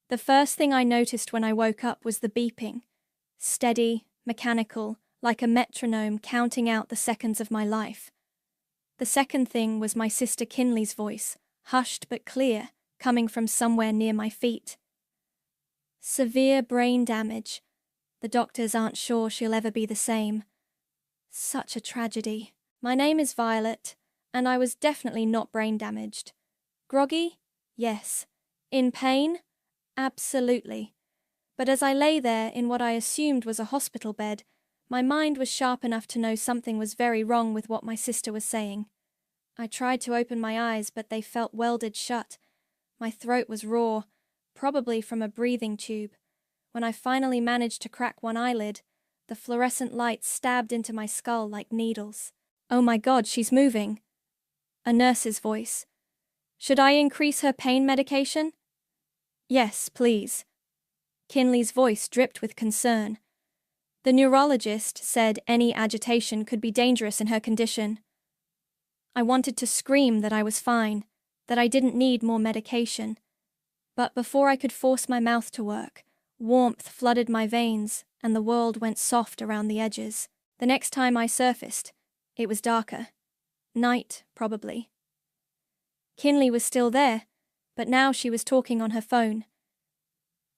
The first thing I noticed when I woke up was the beeping. Steady, mechanical, like a metronome counting out the seconds of my life. The second thing was my sister Kinley's voice, hushed but clear, coming from somewhere near my feet. Severe brain damage. The doctors aren't sure she'll ever be the same. Such a tragedy. My name is Violet, and I was definitely not brain damaged. Groggy? Yes. In pain? Absolutely. But as I lay there in what I assumed was a hospital bed, my mind was sharp enough to know something was very wrong with what my sister was saying. I tried to open my eyes, but they felt welded shut. My throat was raw, probably from a breathing tube. When I finally managed to crack one eyelid, the fluorescent light stabbed into my skull like needles. "Oh my God, she's moving." A nurse's voice. "Should I increase her pain medication?" "Yes, please." Kinley's voice dripped with concern. The neurologist said any agitation could be dangerous in her condition. I wanted to scream that I was fine, that I didn't need more medication. But before I could force my mouth to work, warmth flooded my veins and the world went soft around the edges. The next time I surfaced, it was darker. Night, probably. Kinley was still there, but now she was talking on her phone.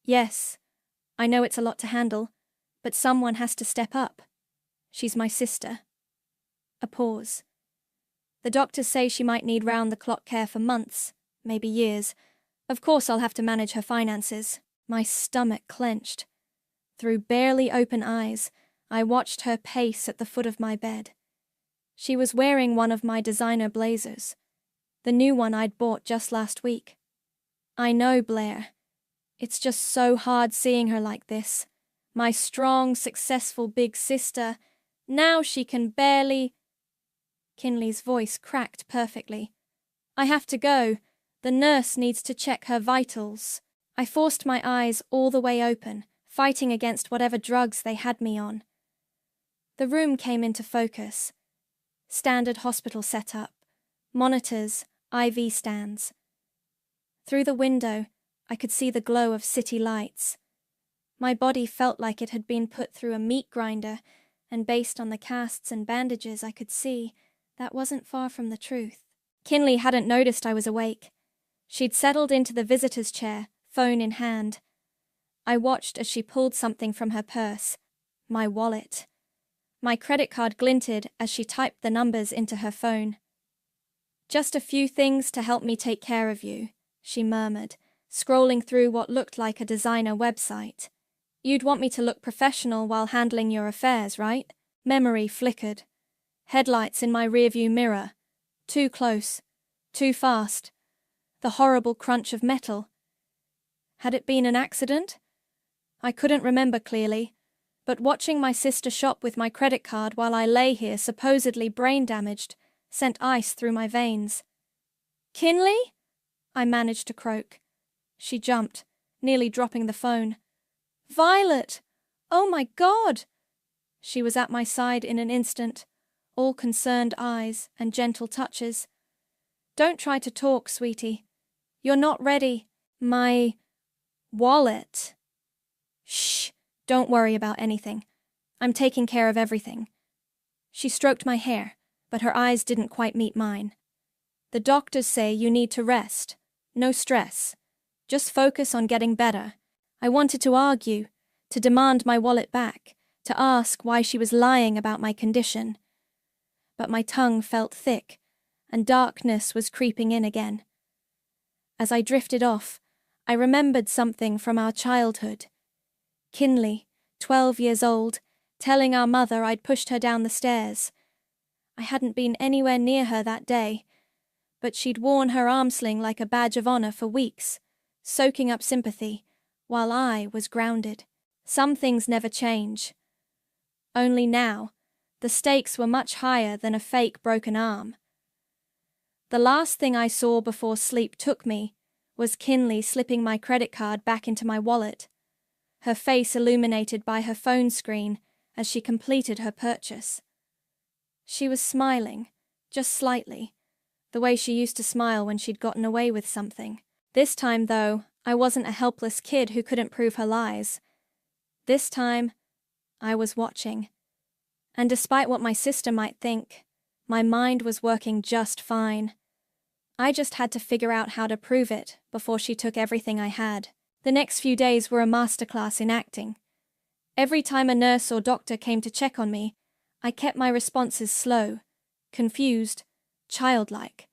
"Yes, I know it's a lot to handle, but someone has to step up. She's my sister." A pause. "The doctors say she might need round-the-clock care for months, maybe years. Of course I'll have to manage her finances." My stomach clenched. Through barely open eyes, I watched her pace at the foot of my bed. She was wearing one of my designer blazers, the new one I'd bought just last week. "I know, Blair. It's just so hard seeing her like this. My strong, successful big sister. Now she can barely—" Kinley's voice cracked perfectly. "I have to go. The nurse needs to check her vitals." I forced my eyes all the way open, fighting against whatever drugs they had me on. The room came into focus. Standard hospital setup. Monitors, IV stands. Through the window, I could see the glow of city lights. My body felt like it had been put through a meat grinder, and based on the casts and bandages I could see, that wasn't far from the truth. Kinley hadn't noticed I was awake. She'd settled into the visitor's chair, phone in hand. I watched as she pulled something from her purse. My wallet. My credit card glinted as she typed the numbers into her phone. "Just a few things to help me take care of you," she murmured, scrolling through what looked like a designer website. "You'd want me to look professional while handling your affairs, right?" Memory flickered. Headlights in my rearview mirror. Too close. Too fast. The horrible crunch of metal. Had it been an accident? I couldn't remember clearly, but watching my sister shop with my credit card while I lay here supposedly brain-damaged sent ice through my veins. "Kinley?" I managed to croak. She jumped, nearly dropping the phone. "Violet! Oh my God!" She was at my side in an instant, all concerned eyes and gentle touches. "Don't try to talk, sweetie. You're not ready. My wallet." "Shh, don't worry about anything. I'm taking care of everything." She stroked my hair, but her eyes didn't quite meet mine. "The doctors say you need to rest. No stress. Just focus on getting better." I wanted to argue, to demand my wallet back, to ask why she was lying about my condition. But my tongue felt thick, and darkness was creeping in again. As I drifted off, I remembered something from our childhood. Kinley, 12 years old, telling our mother I'd pushed her down the stairs. I hadn't been anywhere near her that day, but she'd worn her arm sling like a badge of honor for weeks, soaking up sympathy, while I was grounded. Some things never change. Only now, the stakes were much higher than a fake broken arm. The last thing I saw before sleep took me was Kinley slipping my credit card back into my wallet, her face illuminated by her phone screen as she completed her purchase. She was smiling, just slightly, the way she used to smile when she'd gotten away with something. This time, though, I wasn't a helpless kid who couldn't prove her lies. This time, I was watching. And despite what my sister might think, my mind was working just fine. I just had to figure out how to prove it before she took everything I had. The next few days were a masterclass in acting. Every time a nurse or doctor came to check on me, I kept my responses slow, confused, childlike.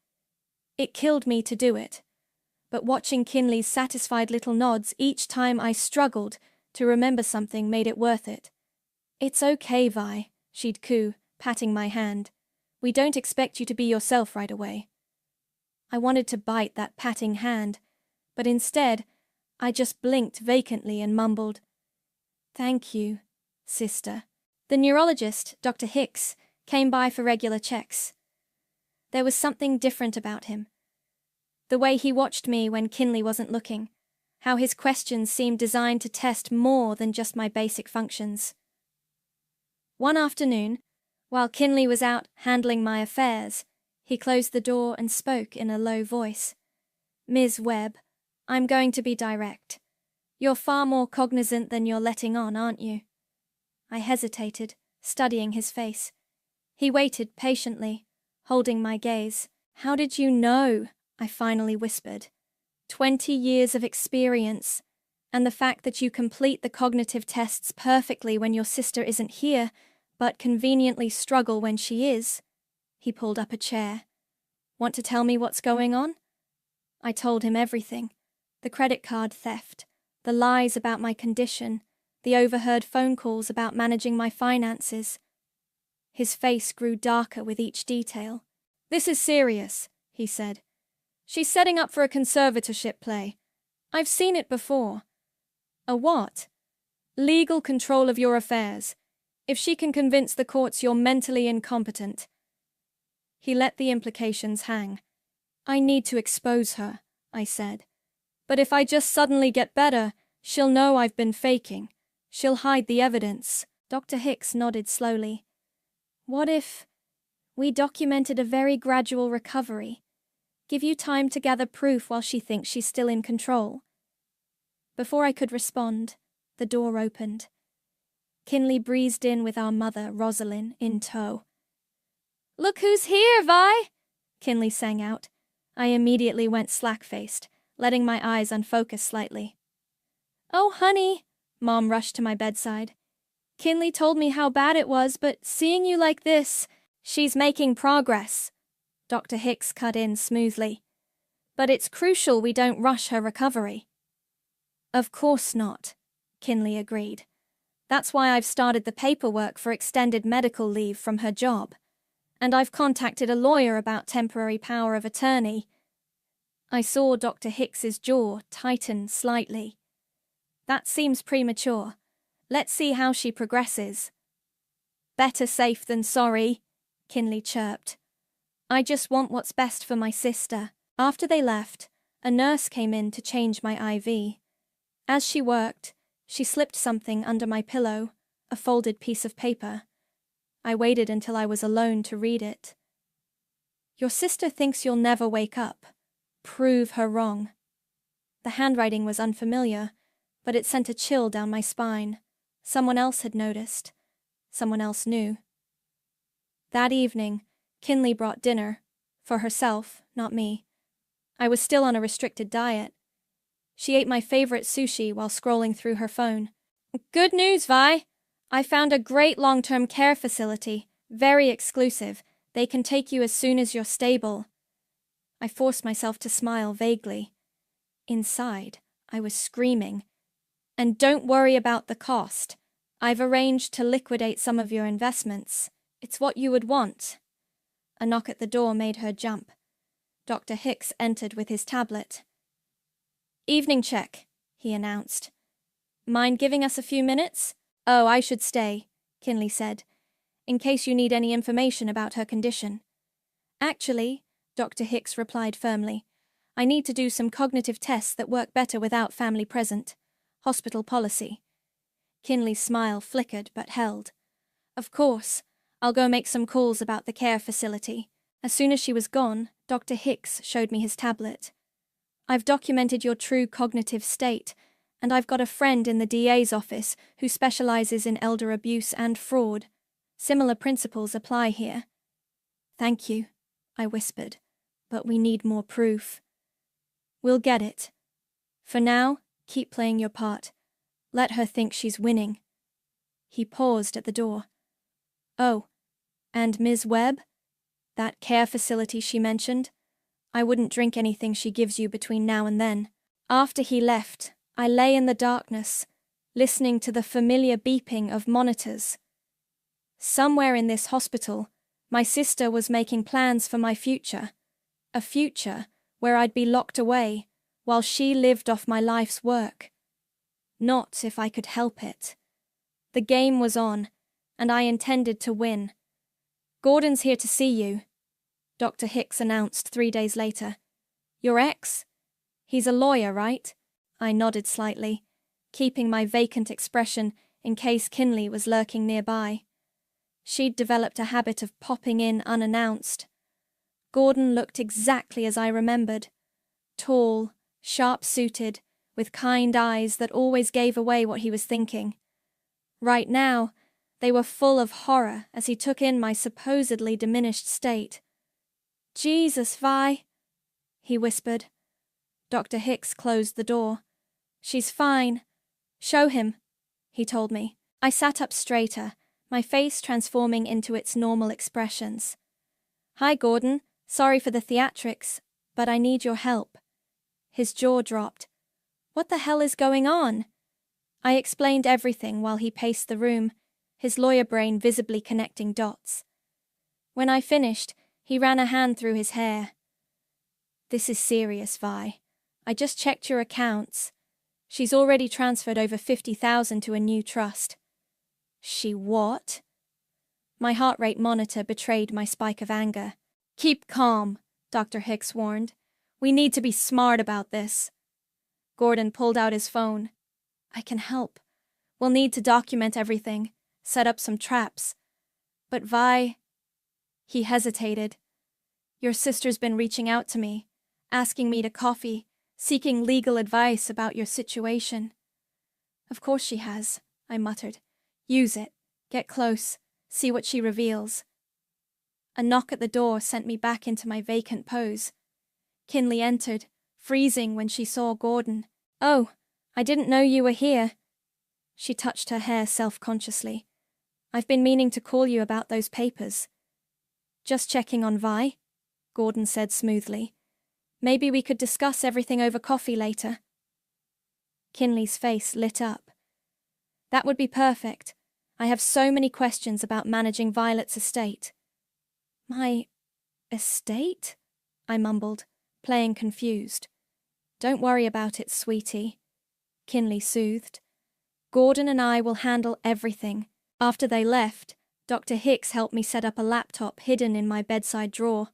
It killed me to do it, but watching Kinley's satisfied little nods each time I struggled to remember something made it worth it. "It's okay, Vi," she'd coo, patting my hand. "We don't expect you to be yourself right away." I wanted to bite that patting hand, but instead, I just blinked vacantly and mumbled, "Thank you, sister." The neurologist, Dr. Hicks, came by for regular checks. There was something different about him. The way he watched me when Kinley wasn't looking, how his questions seemed designed to test more than just my basic functions. One afternoon, while Kinley was out handling my affairs, he closed the door and spoke in a low voice. "Ms. Webb, I'm going to be direct. You're far more cognizant than you're letting on, aren't you?" I hesitated, studying his face. He waited patiently, holding my gaze. "How did you know?" I finally whispered. 20 years of experience, and the fact that you complete the cognitive tests perfectly when your sister isn't here, but conveniently struggle when she is." He pulled up a chair. "Want to tell me what's going on?" I told him everything. The credit card theft, the lies about my condition, the overheard phone calls about managing my finances. His face grew darker with each detail. "This is serious," he said. "She's setting up for a conservatorship play. I've seen it before." "A what?" "Legal control of your affairs. If she can convince the courts you're mentally incompetent." He let the implications hang. "I need to expose her," I said. "But if I just suddenly get better, she'll know I've been faking. She'll hide the evidence." Dr. Hicks nodded slowly. "What if we documented a very gradual recovery? Give you time to gather proof while she thinks she's still in control." Before I could respond, the door opened. Kinley breezed in with our mother, Rosalind, in tow. "Look who's here, Vi!" Kinley sang out. I immediately went slack-faced, letting my eyes unfocus slightly. "Oh, honey!" Mom rushed to my bedside. "Kinley told me how bad it was, but seeing you like this..." "She's making progress," Dr. Hicks cut in smoothly. "But it's crucial we don't rush her recovery." "Of course not," Kinley agreed. "That's why I've started the paperwork for extended medical leave from her job. And I've contacted a lawyer about temporary power of attorney." I saw Dr. Hicks's jaw tighten slightly. "That seems premature. Let's see how she progresses." "Better safe than sorry," Kinley chirped. "I just want what's best for my sister." After they left, a nurse came in to change my IV. As she worked, she slipped something under my pillow, a folded piece of paper. I waited until I was alone to read it. "Your sister thinks you'll never wake up. Prove her wrong." The handwriting was unfamiliar, but it sent a chill down my spine. Someone else had noticed. Someone else knew. That evening, Kinley brought dinner. For herself, not me. I was still on a restricted diet. She ate my favorite sushi while scrolling through her phone. "Good news, Vi! I found a great long-term care facility. Very exclusive. They can take you as soon as you're stable." I forced myself to smile vaguely. Inside, I was screaming. "And don't worry about the cost. I've arranged to liquidate some of your investments. It's what you would want." A knock at the door made her jump. Dr. Hicks entered with his tablet. "Evening check," he announced. "Mind giving us a few minutes?" "Oh, I should stay," Kinley said, "in case you need any information about her condition." "Actually," Dr. Hicks replied firmly, "I need to do some cognitive tests that work better without family present. Hospital policy." Kinley's smile flickered but held. "Of course. I'll go make some calls about the care facility." As soon as she was gone, Dr. Hicks showed me his tablet. I've documented your true cognitive state, and I've got a friend in the DA's office who specializes in elder abuse and fraud. Similar principles apply here. Thank you, I whispered, but we need more proof. We'll get it. For now, keep playing your part. Let her think she's winning. He paused at the door. Oh, and Ms. Webb? That care facility she mentioned? I wouldn't drink anything she gives you between now and then. After he left, I lay in the darkness, listening to the familiar beeping of monitors. Somewhere in this hospital, my sister was making plans for my future. A future where I'd be locked away, while she lived off my life's work. Not if I could help it. The game was on, and I intended to win. Gordon's here to see you, Dr. Hicks announced 3 days later. Your ex? He's a lawyer, right? I nodded slightly, keeping my vacant expression in case Kinley was lurking nearby. She'd developed a habit of popping in unannounced. Gordon looked exactly as I remembered. Tall, sharp-suited, with kind eyes that always gave away what he was thinking. Right now, they were full of horror as he took in my supposedly diminished state. Jesus, Vi, he whispered. Dr. Hicks closed the door. She's fine. Show him, he told me. I sat up straighter, my face transforming into its normal expressions. Hi, Gordon. Sorry for the theatrics, but I need your help. His jaw dropped. What the hell is going on? I explained everything while he paced the room, his lawyer brain visibly connecting dots. When I finished, he ran a hand through his hair. This is serious, Vi. I just checked your accounts. She's already transferred over $50,000 to a new trust. She what? My heart rate monitor betrayed my spike of anger. Keep calm, Dr. Hicks warned. We need to be smart about this. Gordon pulled out his phone. I can help. We'll need to document everything, set up some traps. But Vi... He hesitated. Your sister's been reaching out to me, asking me to coffee, seeking legal advice about your situation. Of course she has, I muttered. Use it. Get close. See what she reveals. A knock at the door sent me back into my vacant pose. Kinley entered, freezing when she saw Gordon. Oh, I didn't know you were here. She touched her hair self-consciously. I've been meaning to call you about those papers. Just checking on Vi, Gordon said smoothly. Maybe we could discuss everything over coffee later. Kinley's face lit up. That would be perfect. I have so many questions about managing Violet's estate. My estate? I mumbled, playing confused. Don't worry about it, sweetie, Kinley soothed. Gordon and I will handle everything. After they left, Dr. Hicks helped me set up a laptop hidden in my bedside drawer.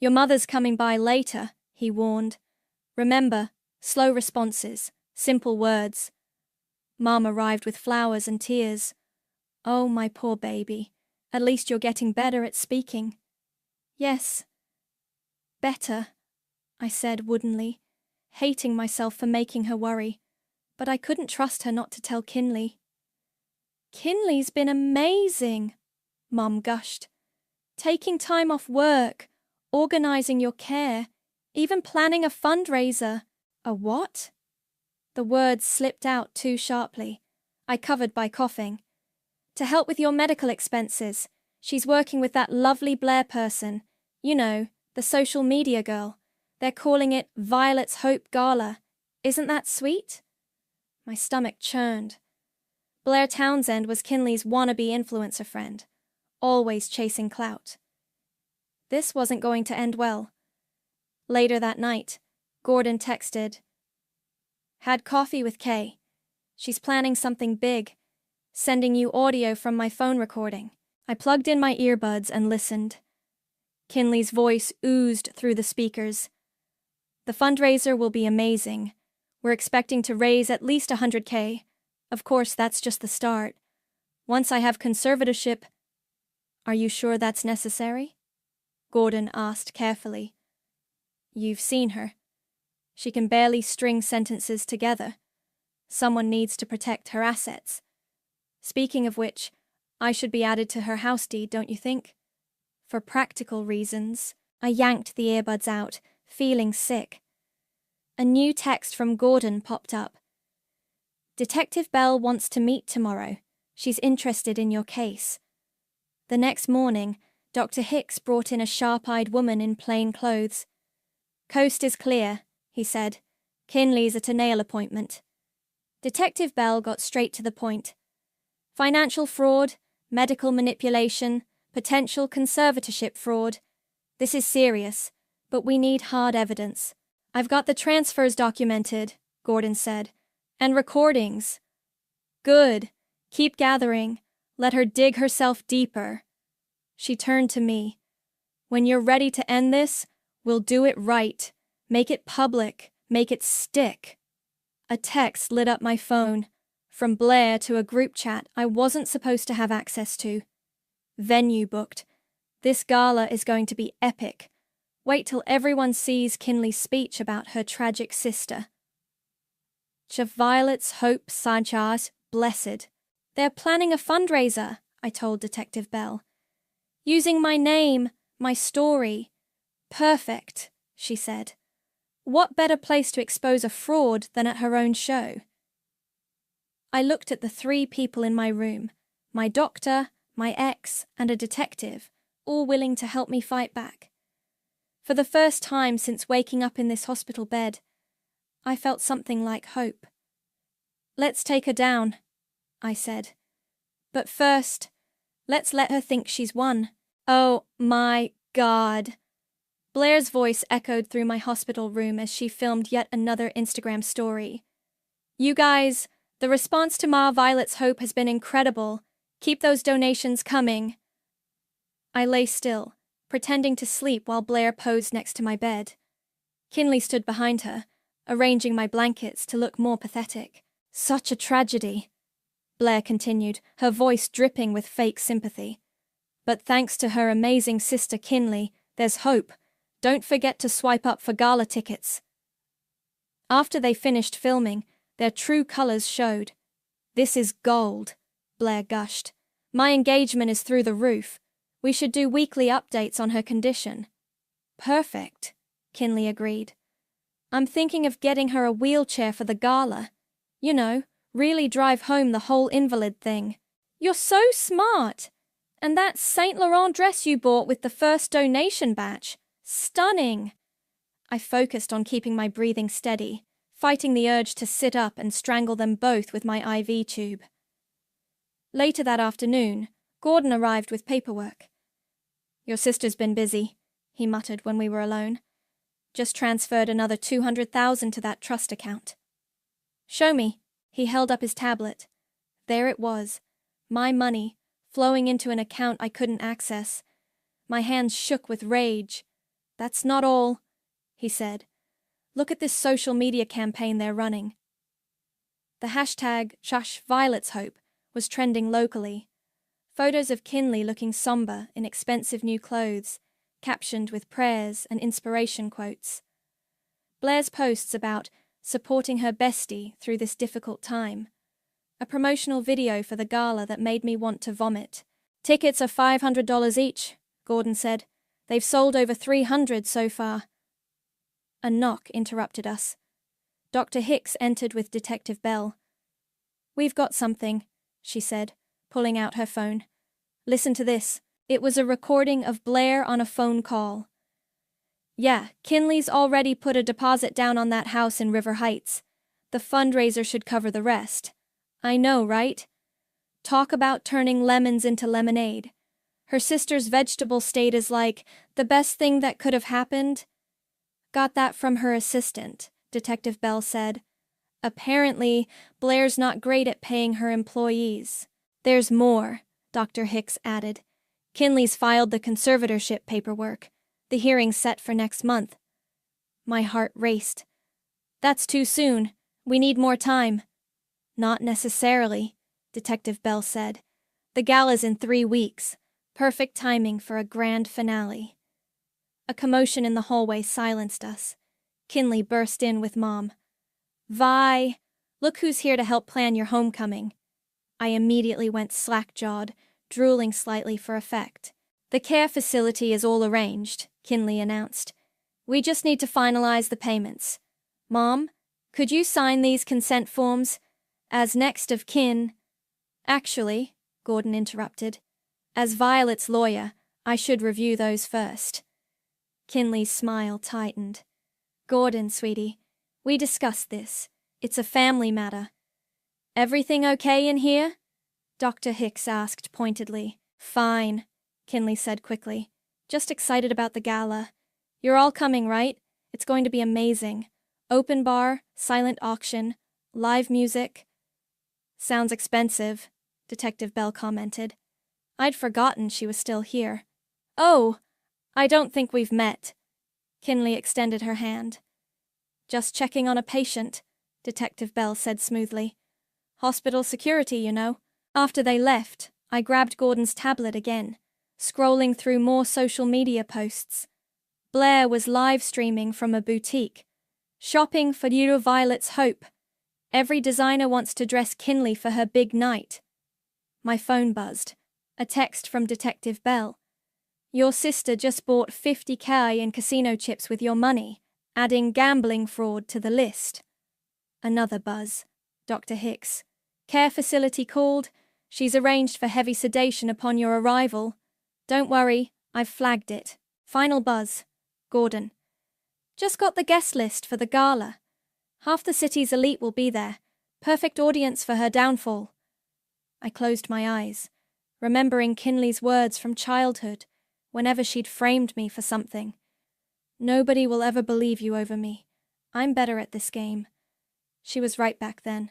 Your mother's coming by later, he warned. Remember, slow responses, simple words. Mom arrived with flowers and tears. Oh, my poor baby. At least you're getting better at speaking. Yes. Better, I said woodenly, hating myself for making her worry. But I couldn't trust her not to tell Kinley. Kinley's been amazing, Mum gushed. Taking time off work, organizing your care, even planning a fundraiser. A what? The words slipped out too sharply. I covered by coughing. To help with your medical expenses. She's working with that lovely Blair person. You know, the social media girl. They're calling it Violet's Hope Gala. Isn't that sweet? My stomach churned. Blair Townsend was Kinley's wannabe influencer friend, always chasing clout. This wasn't going to end well. Later that night, Gordon texted, Had coffee with Kay. She's planning something big, sending you audio from my phone recording. I plugged in my earbuds and listened. Kinley's voice oozed through the speakers. The fundraiser will be amazing. We're expecting to raise at least $100K. Of course, that's just the start. Once I have conservatorship... Are you sure that's necessary? Gordon asked carefully. You've seen her. She can barely string sentences together. Someone needs to protect her assets. Speaking of which, I should be added to her house deed, don't you think? For practical reasons, I yanked the earbuds out, feeling sick. A new text from Gordon popped up. Detective Bell wants to meet tomorrow. She's interested in your case. The next morning, Dr. Hicks brought in a sharp-eyed woman in plain clothes. Coast is clear, he said. Kinley's at a nail appointment. Detective Bell got straight to the point. Financial fraud, medical manipulation, potential conservatorship fraud. This is serious, but we need hard evidence. I've got the transfers documented, Gordon said, and recordings. Good. Keep gathering. Let her dig herself deeper. She turned to me. When you're ready to end this, we'll do it right. Make it public. Make it stick. A text lit up my phone, from Blair to a group chat I wasn't supposed to have access to. Venue booked. This gala is going to be epic. Wait till everyone sees Kinley's speech about her tragic sister. Violet's Hope Sanchez, blessed. They're planning a fundraiser, I told Detective Bell. Using my name, my story. Perfect, she said. What better place to expose a fraud than at her own show? I looked at the 3 people in my room, my doctor, my ex, and a detective, all willing to help me fight back. For the first time since waking up in this hospital bed, I felt something like hope. Let's take her down, I said. But first, let's let her think she's won. Oh my God. Blair's voice echoed through my hospital room as she filmed yet another Instagram story. You guys, the response to Ma Violet's Hope has been incredible. Keep those donations coming. I lay still, pretending to sleep while Blair posed next to my bed. Kinley stood behind her, arranging my blankets to look more pathetic. Such a tragedy, Blair continued, her voice dripping with fake sympathy. But thanks to her amazing sister Kinley, there's hope. Don't forget to swipe up for gala tickets. After they finished filming, their true colors showed. This is gold, Blair gushed. My engagement is through the roof. We should do weekly updates on her condition. Perfect, Kinley agreed. I'm thinking of getting her a wheelchair for the gala. You know, really drive home the whole invalid thing. You're so smart! And that Saint Laurent dress you bought with the first donation batch. Stunning! I focused on keeping my breathing steady, fighting the urge to sit up and strangle them both with my IV tube. Later that afternoon, Gordon arrived with paperwork. Your sister's been busy, he muttered when we were alone. Just transferred another $200,000 to that trust account. Show me. He held up his tablet. There it was, my money, flowing into an account I couldn't access. My hands shook with rage. That's not all, he said. Look at this social media campaign they're running. The hashtag #ShushViolet'sHope was trending locally. Photos of Kinley looking somber in expensive new clothes, captioned with prayers and inspiration quotes. Blair's posts about supporting her bestie through this difficult time. A promotional video for the gala that made me want to vomit. Tickets are $500 each, Gordon said. They've sold over 300 so far. A knock interrupted us. Dr. Hicks entered with Detective Bell. We've got something, she said, pulling out her phone. Listen to this. It was a recording of Blair on a phone call. Yeah, Kinley's already put a deposit down on that house in River Heights. The fundraiser should cover the rest. I know, right? Talk about turning lemons into lemonade. Her sister's vegetable state is like the best thing that could have happened. Got that from her assistant, Detective Bell said. Apparently, Blair's not great at paying her employees. There's more, Dr. Hicks added. Kinley's filed the conservatorship paperwork. The hearing's set for next month. My heart raced. That's too soon. We need more time. Not necessarily, Detective Bell said. The gala's in 3 weeks. Perfect timing for a grand finale. A commotion in the hallway silenced us. Kinley burst in with Mom. Vi, look who's here to help plan your homecoming. I immediately went slack-jawed, drooling slightly for effect. The care facility is all arranged, Kinley announced. We just need to finalize the payments. Mom, could you sign these consent forms? As next of kin. Actually, Gordon interrupted, as Violet's lawyer, I should review those first. Kinley's smile tightened. Gordon, sweetie, we discussed this. It's a family matter. Everything okay in here? Dr. Hicks asked pointedly. Fine, Kinley said quickly. Just excited about the gala. You're all coming, right? It's going to be amazing. Open bar, silent auction, live music. Sounds expensive, Detective Bell commented. I'd forgotten she was still here. Oh, I don't think we've met. Kinley extended her hand. Just checking on a patient, Detective Bell said smoothly. Hospital security, you know. After they left, I grabbed Gordon's tablet again, scrolling through more social media posts. Blair was live streaming from a boutique. Shopping for Euro Violet's hope. Every designer wants to dress Kinley for her big night. My phone buzzed. A text from Detective Bell. Your sister just bought $50K in casino chips with your money, adding gambling fraud to the list. Another buzz. Dr. Hicks. Care facility called. She's arranged for heavy sedation upon your arrival. Don't worry, I've flagged it. Final buzz. Gordon. Just got the guest list for the gala. Half the city's elite will be there. Perfect audience for her downfall. I closed my eyes, remembering Kinley's words from childhood, whenever she'd framed me for something. Nobody will ever believe you over me. I'm better at this game. She was right back then,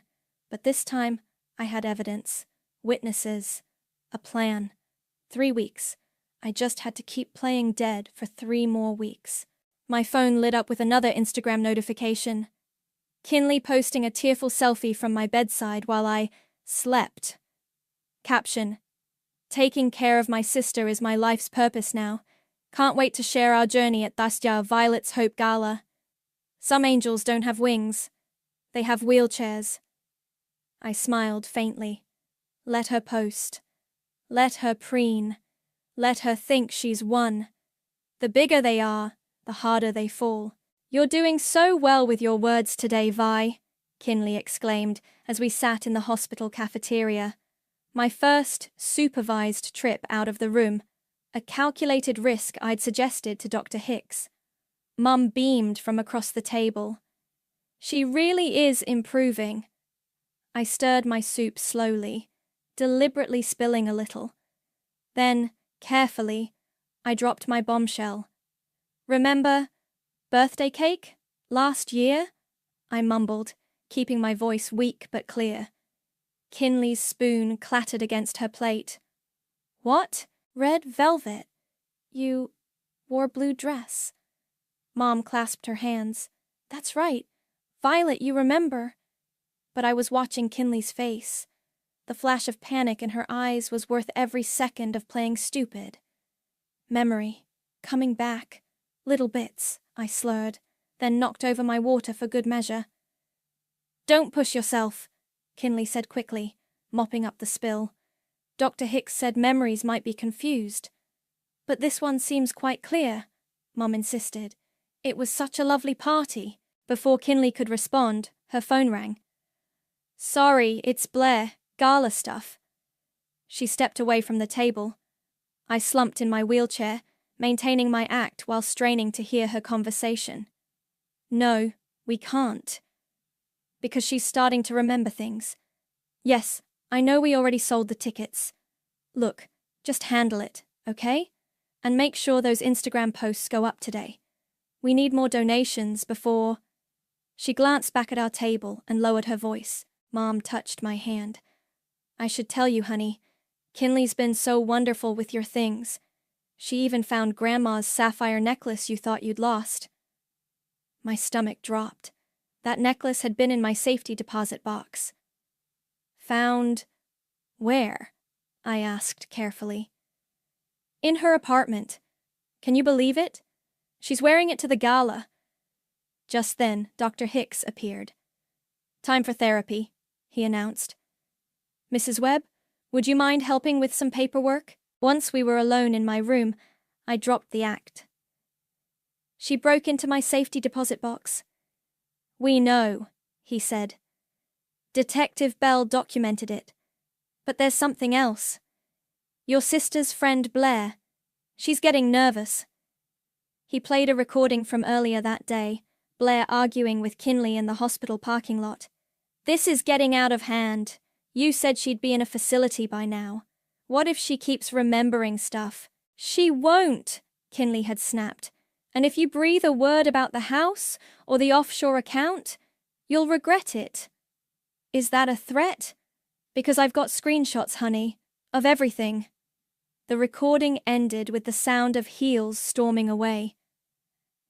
but this time I had evidence, witnesses, a plan. 3 weeks. I just had to keep playing dead for 3 more weeks. My phone lit up with another Instagram notification. Kinley posting a tearful selfie from my bedside while I slept. Caption. Taking care of my sister is my life's purpose now. Can't wait to share our journey at this year's Violet's Hope Gala. Some angels don't have wings. They have wheelchairs. I smiled faintly. Let her post. Let her preen. Let her think she's won. The bigger they are, the harder they fall. You're doing so well with your words today, Vi, Kinley exclaimed as we sat in the hospital cafeteria. My first supervised trip out of the room, a calculated risk I'd suggested to Dr. Hicks. Mum beamed from across the table. She really is improving. I stirred my soup slowly, deliberately spilling a little. Then, carefully, I dropped my bombshell. Remember, birthday cake? Last year? I mumbled, keeping my voice weak but clear. Kinley's spoon clattered against her plate. What? Red velvet? You wore blue dress. Mom clasped her hands. That's right. Violet, you remember. But I was watching Kinley's face. The flash of panic in her eyes was worth every second of playing stupid. Memory. Coming back. Little bits, I slurred, then knocked over my water for good measure. Don't push yourself, Kinley said quickly, mopping up the spill. Dr. Hicks said memories might be confused. But this one seems quite clear, Mum insisted. It was such a lovely party. Before Kinley could respond, her phone rang. Sorry, it's Blair. Gala stuff. She stepped away from the table. I slumped in my wheelchair, maintaining my act while straining to hear her conversation. No, we can't. Because she's starting to remember things. Yes, I know we already sold the tickets. Look, just handle it, okay? And make sure those Instagram posts go up today. We need more donations before... She glanced back at our table and lowered her voice. Mom touched my hand. I should tell you, honey, Kinley's been so wonderful with your things. She even found Grandma's sapphire necklace you thought you'd lost. My stomach dropped. That necklace had been in my safety deposit box. Found... where? I asked carefully. In her apartment. Can you believe it? She's wearing it to the gala. Just then, Dr. Hicks appeared. "Time for therapy," he announced. "Mrs. Webb, would you mind helping with some paperwork?" Once we were alone in my room, I dropped the act. "She broke into my safety deposit box." "We know," he said. "Detective Bell documented it. But there's something else. Your sister's friend Blair. She's getting nervous." He played a recording from earlier that day, Blair arguing with Kinley in the hospital parking lot. "This is getting out of hand. You said she'd be in a facility by now. What if she keeps remembering stuff?" "She won't," Kinley had snapped. "And if you breathe a word about the house or the offshore account, you'll regret it." "Is that a threat?" "Because I've got screenshots, honey, of everything." The recording ended with the sound of heels storming away.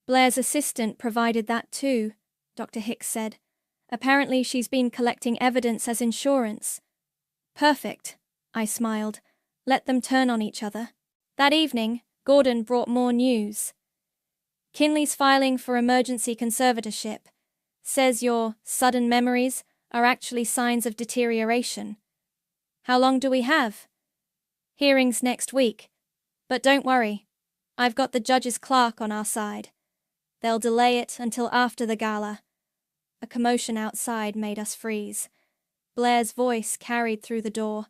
"Blair's assistant provided that too," Dr. Hicks said. "Apparently she's been collecting evidence as insurance." "Perfect," I smiled. "Let them turn on each other." That evening, Gordon brought more news. "Kinley's filing for emergency conservatorship. Says your sudden memories are actually signs of deterioration." "How long do we have?" "Hearings next week. But don't worry, I've got the judge's clerk on our side. They'll delay it until after the gala." A commotion outside made us freeze. Blair's voice carried through the door.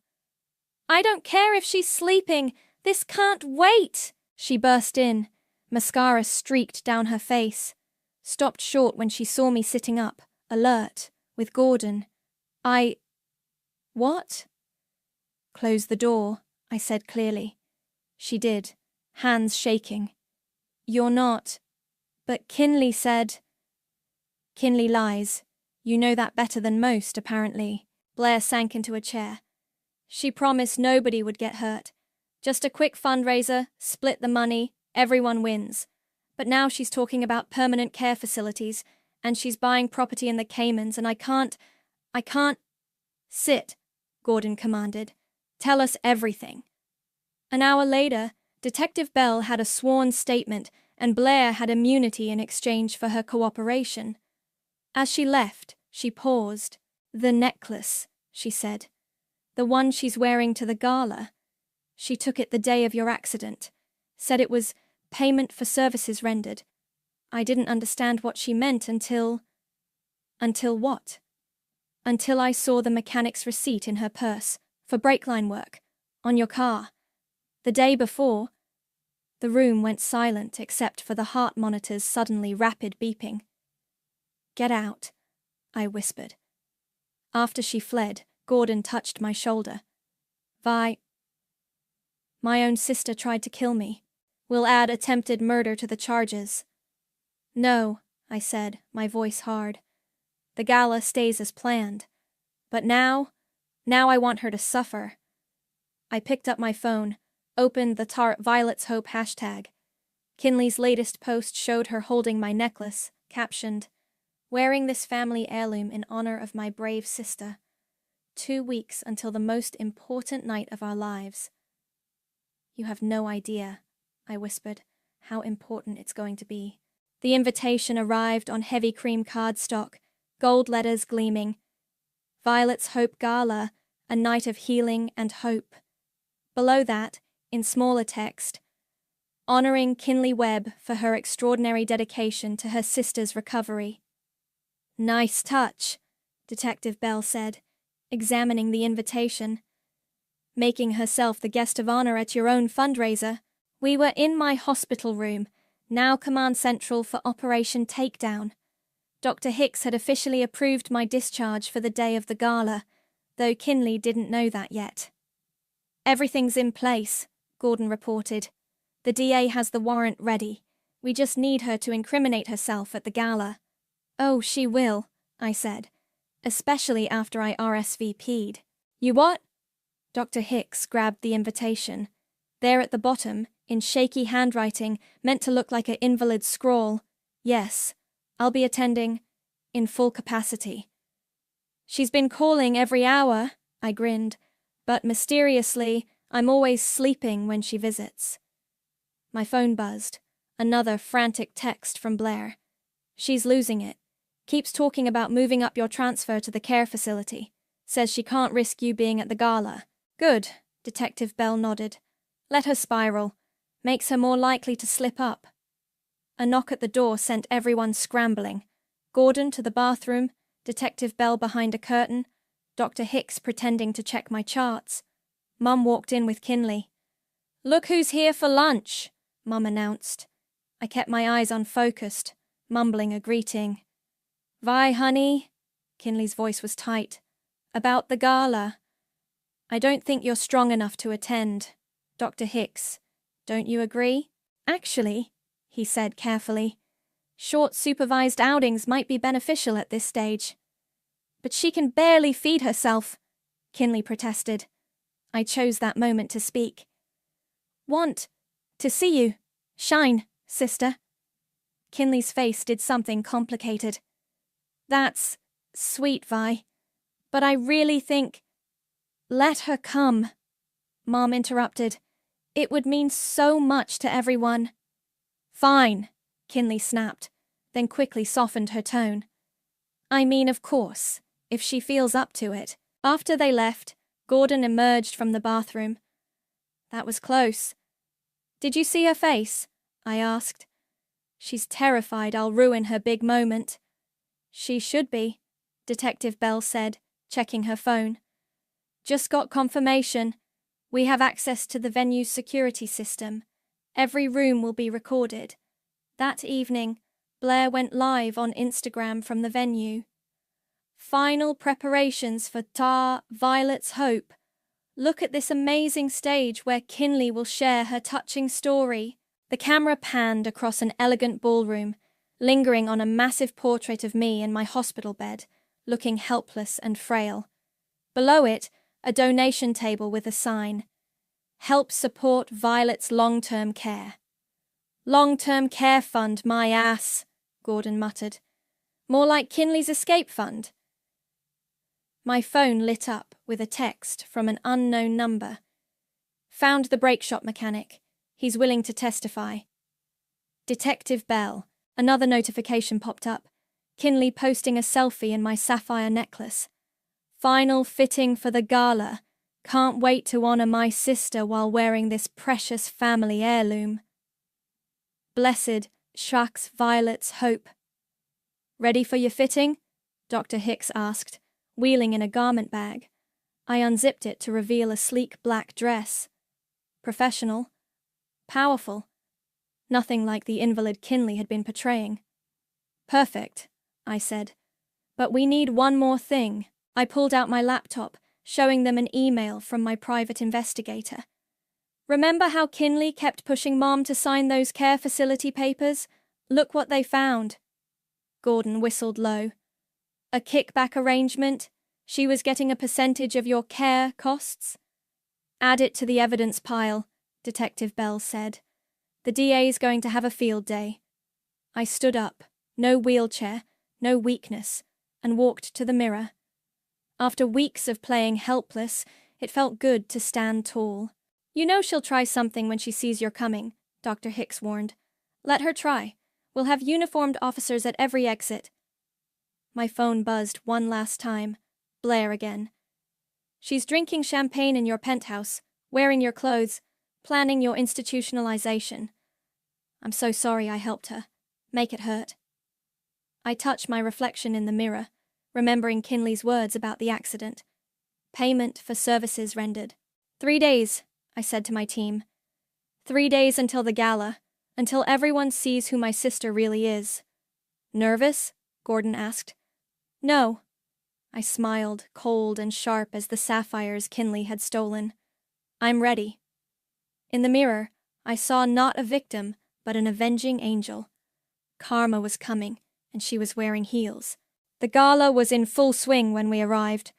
"I don't care if she's sleeping! This can't wait!" She burst in. Mascara streaked down her face. Stopped short when she saw me sitting up, alert, with Gordon. "What?" "Close the door," I said clearly. She did, hands shaking. "You're not. But Kinley said—" "Kinley lies. You know that better than most, apparently." Blair sank into a chair. "She promised nobody would get hurt. Just a quick fundraiser, split the money, everyone wins. But now she's talking about permanent care facilities, and she's buying property in the Caymans, and I can't— "Sit," Gordon commanded. "Tell us everything." An hour later, Detective Bell had a sworn statement, and Blair had immunity in exchange for her cooperation. As she left, she paused. "The necklace," she said. "The one she's wearing to the gala. She took it the day of your accident. Said it was payment for services rendered. I didn't understand what she meant until—" "Until what?" "Until I saw the mechanic's receipt in her purse, for brake line work, on your car. The day before—" The room went silent except for the heart monitor's suddenly rapid beeping. "Get out," I whispered. After she fled, Gordon touched my shoulder. "Vi, my own sister tried to kill me. We'll add attempted murder to the charges." "No," I said, my voice hard. "The gala stays as planned. But now I want her to suffer." I picked up my phone, opened the Tart Violet's Hope hashtag. Kinley's latest post showed her holding my necklace, captioned, "Wearing this family heirloom in honor of my brave sister. 2 weeks until the most important night of our lives." "You have no idea," I whispered, "how important it's going to be." The invitation arrived on heavy cream cardstock, gold letters gleaming. "Violet's Hope Gala, a night of healing and hope." Below that, in smaller text, "Honoring Kinley Webb for her extraordinary dedication to her sister's recovery." "Nice touch," Detective Bell said, examining the invitation. "Making herself the guest of honor at your own fundraiser. We were in my hospital room, now Command Central for Operation Takedown. Dr. Hicks had officially approved my discharge for the day of the gala, though Kinley didn't know that yet." "Everything's in place," Gordon reported. "The DA has the warrant ready. We just need her to incriminate herself at the gala." "Oh, she will," I said, "especially after I RSVP'd." "You what?" Dr. Hicks grabbed the invitation. There at the bottom, in shaky handwriting, meant to look like an invalid scrawl, "Yes, I'll be attending in full capacity." "She's been calling every hour," I grinned, "but mysteriously, I'm always sleeping when she visits." My phone buzzed. Another frantic text from Blair. She's losing it. Keeps talking about moving up your transfer to the care facility. Says she can't risk you being at the gala. Good, Detective Bell nodded. Let her spiral. Makes her more likely to slip up. A knock at the door sent everyone scrambling. Gordon to the bathroom, Detective Bell behind a curtain, Dr. Hicks pretending to check my charts. Mum walked in with Kinley. "Look who's here for lunch," Mum announced. I kept my eyes unfocused, mumbling a greeting. "Vi, honey," Kinley's voice was tight. "About the gala. I don't think you're strong enough to attend. Dr. Hicks, don't you agree?" "Actually," he said carefully, "short supervised outings might be beneficial at this stage." "But she can barely feed herself," Kinley protested. I chose that moment to speak. "Want to see you shine, sister." Kinley's face did something complicated. "That's sweet, Vi, but I really think—" "Let her come," Mom interrupted. "It would mean so much to everyone." "Fine," Kinley snapped, then quickly softened her tone. "I mean, of course, if she feels up to it." After they left, Gordon emerged from the bathroom. "That was close. Did you see her face?" I asked. "She's terrified I'll ruin her big moment." "She should be," Detective Bell said, checking her phone. "Just got confirmation. We have access to the venue's security system. Every room will be recorded. That evening, Blair went live on Instagram from the venue. Final preparations for Violet's Hope. Look at this amazing stage where Kinley will share her touching story." The camera panned across an elegant ballroom, lingering on a massive portrait of me in my hospital bed, looking helpless and frail. Below it, a donation table with a sign. "Help support Violet's long-term care." "Long-term care fund, my ass," Gordon muttered. "More like Kinley's escape fund." My phone lit up with a text from an unknown number. "Found the brake shop mechanic. He's willing to testify." Detective Bell. Another notification popped up. Kinley posting a selfie in my sapphire necklace. "Final fitting for the gala. Can't wait to honor my sister while wearing this precious family heirloom. Blessed Shucks Violet's Hope." "Ready for your fitting?" Dr. Hicks asked, wheeling in a garment bag. I unzipped it to reveal a sleek black dress. Professional. Powerful. Nothing like the invalid Kinley had been portraying. "Perfect," I said. "But we need one more thing." I pulled out my laptop, showing them an email from my private investigator. "Remember how Kinley kept pushing Mom to sign those care facility papers? Look what they found." Gordon whistled low. "A kickback arrangement? She was getting a percentage of your care costs?" "Add it to the evidence pile," Detective Bell said. "The DA's going to have a field day." I stood up, no wheelchair, no weakness, and walked to the mirror. After weeks of playing helpless, it felt good to stand tall. "You know she'll try something when she sees you're coming," Dr. Hicks warned. "Let her try. We'll have uniformed officers at every exit." My phone buzzed one last time. Blair again. "She's drinking champagne in your penthouse, wearing your clothes, planning your institutionalization. I'm so sorry I helped her. Make it hurt." I touched my reflection in the mirror, remembering Kinley's words about the accident. Payment for services rendered. 3 days, I said to my team. 3 days until the gala, until everyone sees who my sister really is. "Nervous?" Gordon asked. "No." I smiled, cold and sharp as the sapphires Kinley had stolen. "I'm ready." In the mirror, I saw not a victim, but an avenging angel. Karma was coming, and she was wearing heels. The gala was in full swing when we arrived.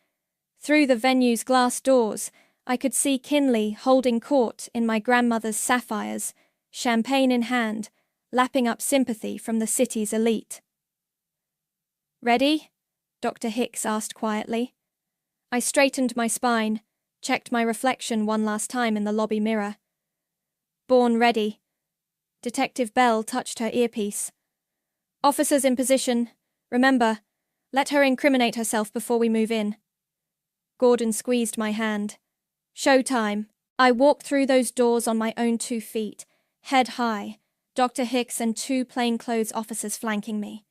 Through the venue's glass doors, I could see Kinley holding court in my grandmother's sapphires, champagne in hand, lapping up sympathy from the city's elite. "Ready?" Dr. Hicks asked quietly. I straightened my spine, checked my reflection one last time in the lobby mirror. "Born ready." Detective Bell touched her earpiece. Officers in position. Remember, let her incriminate herself before we move in. Gordon squeezed my hand. Showtime. I walked through those doors on my own 2 feet, head high, Dr. Hicks and 2 plainclothes officers flanking me.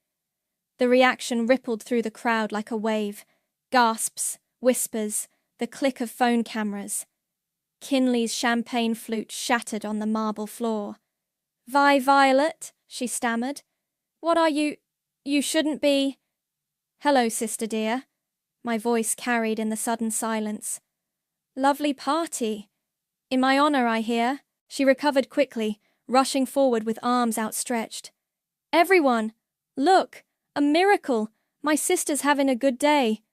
The reaction rippled through the crowd like a wave. Gasps, whispers, the click of phone cameras. Kinley's champagne flute shattered on the marble floor. "Vi Violet," she stammered. "What are you? You shouldn't be—" "Hello, sister dear," my voice carried in the sudden silence. "Lovely party. In my honor, I hear." She recovered quickly, rushing forward with arms outstretched. "Everyone! Look! A miracle! My sister's having a good day."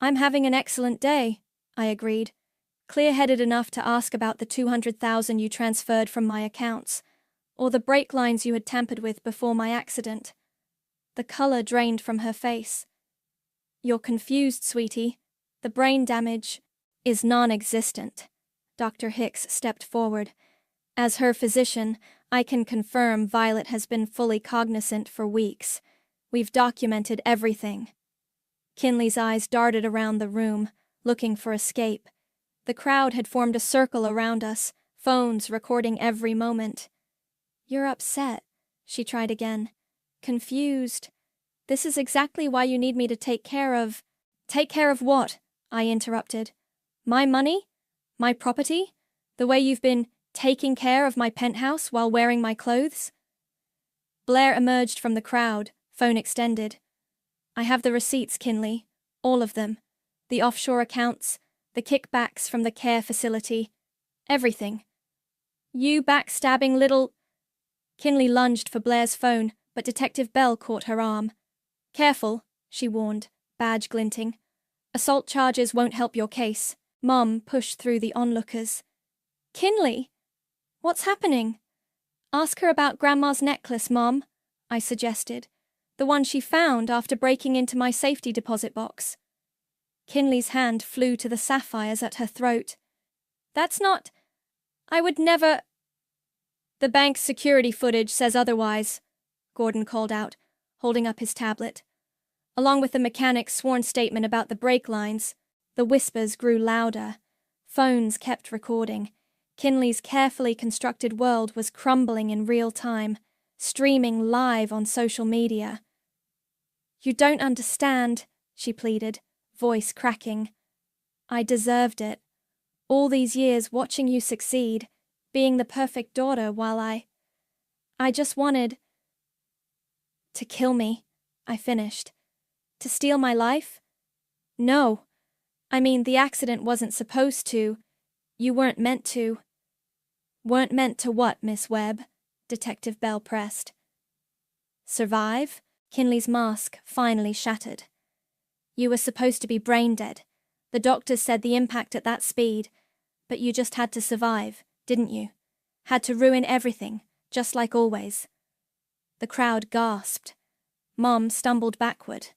"I'm having an excellent day," I agreed, clear-headed enough to ask about the 200,000 you transferred from my accounts, or the brake lines you had tampered with before my accident. The color drained from her face. "You're confused, sweetie. The brain damage is non-existent." Dr. Hicks stepped forward. "As her physician, I can confirm Violet has been fully cognizant for weeks. We've documented everything." Kinley's eyes darted around the room, looking for escape. The crowd had formed a circle around us, phones recording every moment. "You're upset," she tried again. "Confused. This is exactly why you need me to take care of—" "Take care of what?" I interrupted. "My money? My property? The way you've been taking care of my penthouse while wearing my clothes?" Blair emerged from the crowd, phone extended. "I have the receipts, Kinley. All of them. The offshore accounts, the kickbacks from the care facility. Everything." "You backstabbing little—" Kinley lunged for Blair's phone, but Detective Bell caught her arm. "Careful," she warned, badge glinting. "Assault charges won't help your case." Mom pushed through the onlookers. "Kinley? What's happening?" "Ask her about Grandma's necklace, Mom," I suggested. "The one she found after breaking into my safety deposit box." Kinley's hand flew to the sapphires at her throat. "That's not— I would never—" "The bank's security footage says otherwise," Gordon called out, holding up his tablet. Along with the mechanic's sworn statement about the brake lines, the whispers grew louder. Phones kept recording. Kinley's carefully constructed world was crumbling in real time, streaming live on social media. "You don't understand," she pleaded, voice cracking. "I deserved it. All these years watching you succeed, being the perfect daughter while I just wanted—" "To kill me," I finished. "To steal my life? No. I mean, the accident wasn't supposed to. You weren't meant to." "Weren't meant to what, Miss Webb?" Detective Bell pressed. "Survive?" Kinley's mask finally shattered. "You were supposed to be brain dead. The doctors said the impact at that speed. But you just had to survive, didn't you? Had to ruin everything, just like always." The crowd gasped. Mom stumbled backward.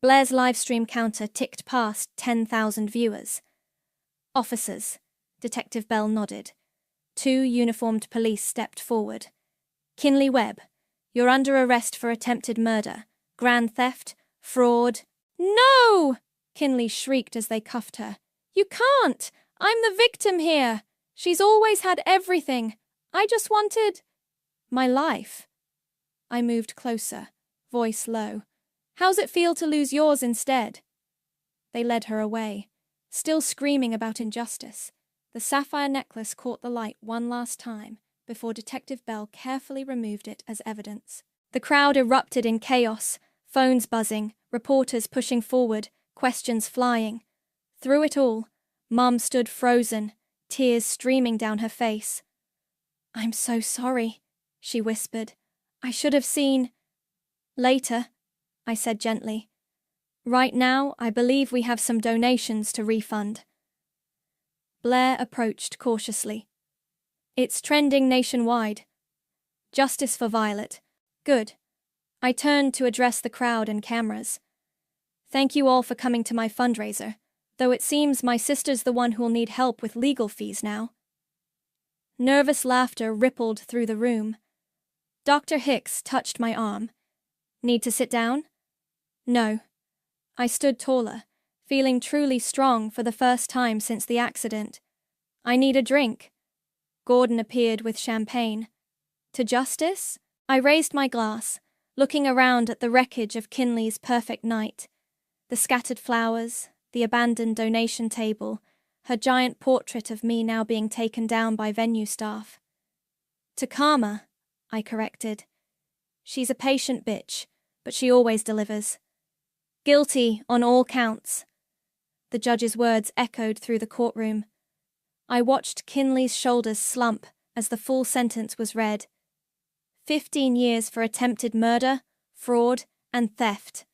Blair's livestream counter ticked past 10,000 viewers. "Officers," Detective Bell nodded. 2 uniformed police stepped forward. "Kinley Webb, you're under arrest for attempted murder, grand theft, fraud—" "No!" Kinley shrieked as they cuffed her. "You can't! I'm the victim here! She's always had everything. I just wanted—" "My life." I moved closer, voice low. "How's it feel to lose yours instead?" They led her away, still screaming about injustice. The sapphire necklace caught the light one last time before Detective Bell carefully removed it as evidence. The crowd erupted in chaos, phones buzzing, reporters pushing forward, questions flying. Through it all, Mom stood frozen, tears streaming down her face. "I'm so sorry," she whispered. "I should have seen—" "Later," I said gently. "Right now, I believe we have some donations to refund." Blair approached cautiously. "It's trending nationwide. Justice for Violet. Good." I turned to address the crowd and cameras. "Thank you all for coming to my fundraiser, though it seems my sister's the one who'll need help with legal fees now." Nervous laughter rippled through the room. Dr. Hicks touched my arm. Need to sit down? No. I stood taller, feeling truly strong for the first time since the accident. I need a drink. Gordon appeared with champagne. To justice? I raised my glass, looking around at the wreckage of Kinley's perfect night. The scattered flowers, the abandoned donation table, her giant portrait of me now being taken down by venue staff. To Karma, I corrected. She's a patient bitch, but she always delivers. Guilty on all counts. The judge's words echoed through the courtroom. I watched Kinley's shoulders slump as the full sentence was read. 15 years for attempted murder, fraud, and theft.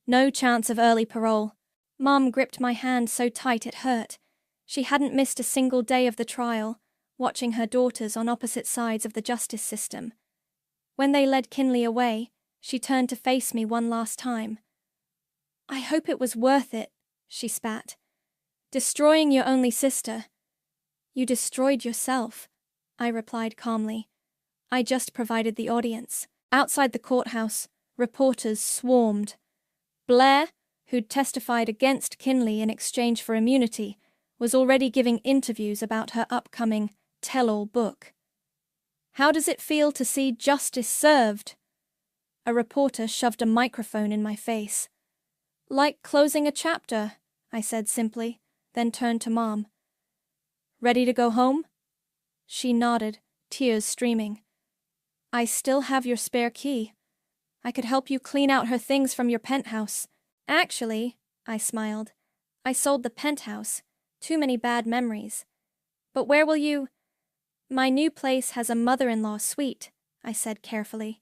No chance of early parole. Mum gripped my hand so tight it hurt. She hadn't missed a single day of the trial, watching her daughters on opposite sides of the justice system. When they led Kinley away, she turned to face me one last time. I hope it was worth it, she spat. Destroying your only sister. You destroyed yourself, I replied calmly. I just provided the audience. Outside the courthouse, reporters swarmed. Blair, who'd testified against Kinley in exchange for immunity, was already giving interviews about her upcoming tell-all book. How does it feel to see justice served? A reporter shoved a microphone in my face. Like closing a chapter, I said simply, then turned to Mom. Ready to go home? She nodded, tears streaming. I still have your spare key. I could help you clean out her things from your penthouse. Actually, I smiled, I sold the penthouse. Too many bad memories. But where will you— My new place has a mother-in-law suite, I said carefully.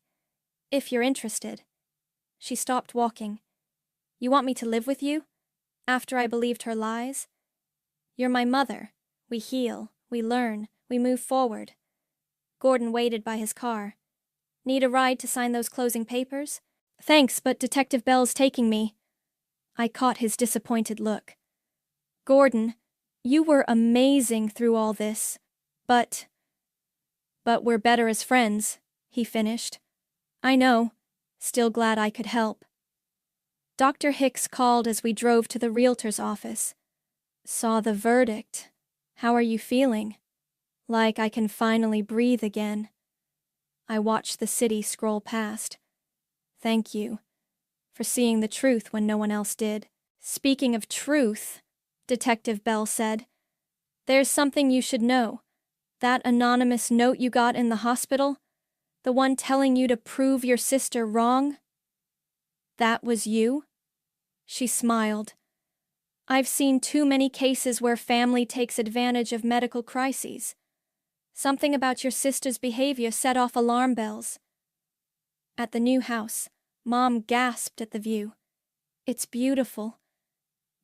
If you're interested. She stopped walking. You want me to live with you? After I believed her lies? You're my mother. We heal, we learn, we move forward. Gordon waited by his car. Need a ride to sign those closing papers? Thanks, but Detective Bell's taking me. I caught his disappointed look. Gordon, you were amazing through all this. But we're better as friends, he finished. I know. Still glad I could help. Dr. Hicks called as we drove to the realtor's office. Saw the verdict. How are you feeling? Like I can finally breathe again. I watched the city scroll past. Thank you for seeing the truth when no one else did. Speaking of truth, Detective Bell said, there's something you should know. That anonymous note you got in the hospital, the one telling you to prove your sister wrong, that was you? She smiled. I've seen too many cases where family takes advantage of medical crises. Something about your sister's behavior set off alarm bells. At the new house, Mom gasped at the view. It's beautiful.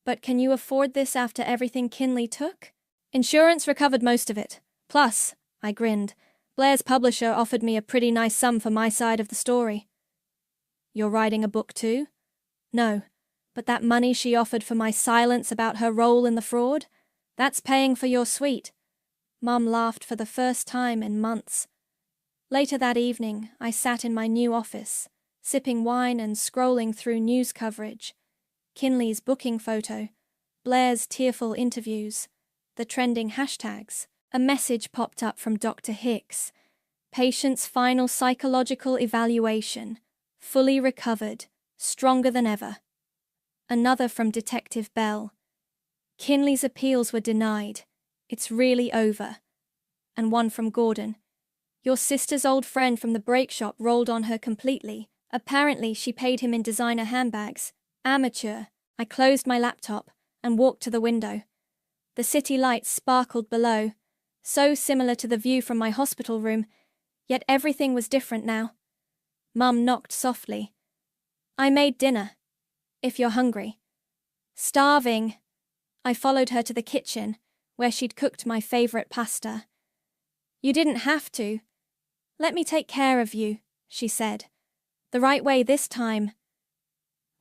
But can you afford this after everything Kinley took? Insurance recovered most of it. Plus, I grinned, Blair's publisher offered me a pretty nice sum for my side of the story. You're writing a book too? No, but that money she offered for my silence about her role in the fraud, that's paying for your suite. Mom laughed for the first time in months. Later that evening, I sat in my new office, sipping wine and scrolling through news coverage. Kinley's booking photo, Blair's tearful interviews, the trending hashtags. A message popped up from Dr. Hicks. Patient's final psychological evaluation. Fully recovered. Stronger than ever. Another from Detective Bell. Kinley's appeals were denied. It's really over. And one from Gordon. Your sister's old friend from the break shop rolled on her completely. Apparently she paid him in designer handbags. Amateur. I closed my laptop and walked to the window. The city lights sparkled below. So similar to the view from my hospital room, yet everything was different now. Mum knocked softly. I made dinner, if you're hungry. Starving. I followed her to the kitchen, where she'd cooked my favorite pasta. You didn't have to. Let me take care of you, she said. The right way this time.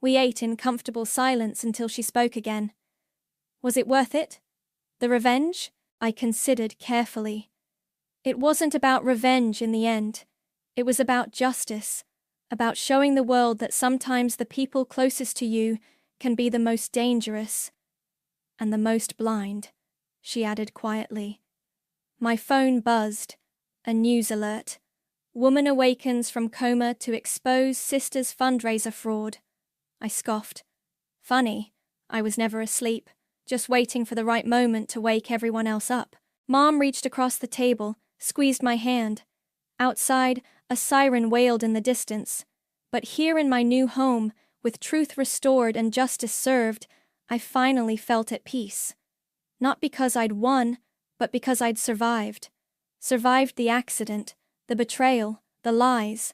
We ate in comfortable silence until she spoke again. Was it worth it? The revenge? I considered carefully. It wasn't about revenge in the end. It was about justice. About showing the world that sometimes the people closest to you can be the most dangerous and the most blind, she added quietly. My phone buzzed. A news alert. Woman awakens from coma to expose sister's fundraiser fraud. I scoffed. Funny, I was never asleep, just waiting for the right moment to wake everyone else up. Mom reached across the table, squeezed my hand. Outside, a siren wailed in the distance. But here in my new home, with truth restored and justice served, I finally felt at peace. Not because I'd won, but because I'd survived. Survived the accident, the betrayal, the lies.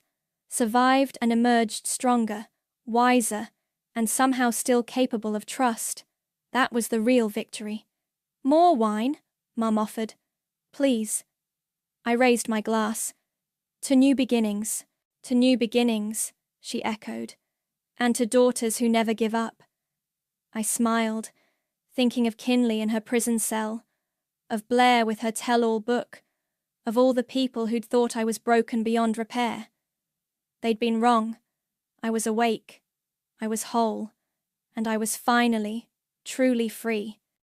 Survived and emerged stronger, wiser, and somehow still capable of trust. That was the real victory. More wine, Mum offered. Please. I raised my glass. To new beginnings, she echoed. And to daughters who never give up. I smiled, thinking of Kinley in her prison cell, of Blair with her tell-all book, of all the people who'd thought I was broken beyond repair. They'd been wrong. I was awake. I was whole. And I was finally, truly free.